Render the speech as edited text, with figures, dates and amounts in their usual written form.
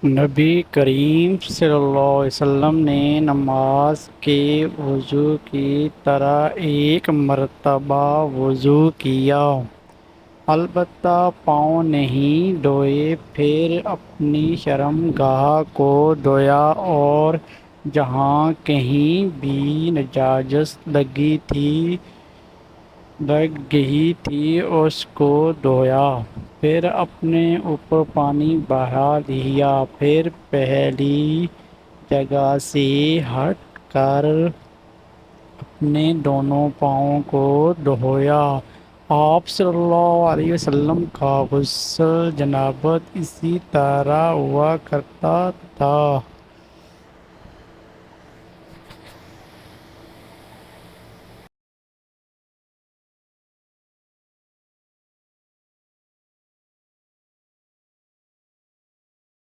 نبی کریم صلی اللہ علیہ وسلم نے نماز کے وضو کی طرح ایک مرتبہ وضو کیا، البتہ پاؤں نہیں دھوئے، پھر اپنی شرم گاہ کو دھویا اور جہاں کہیں بھی نجاست لگ گئی تھی اس کو دھویا، پھر اپنے اوپر پانی بہا لیا، پھر پہلی جگہ سے ہٹ کر اپنے دونوں پاؤں کو دھویا۔ آپ صلی اللہ علیہ وسلم کا غسل جنابت اسی طرح ہوا کرتا تھا۔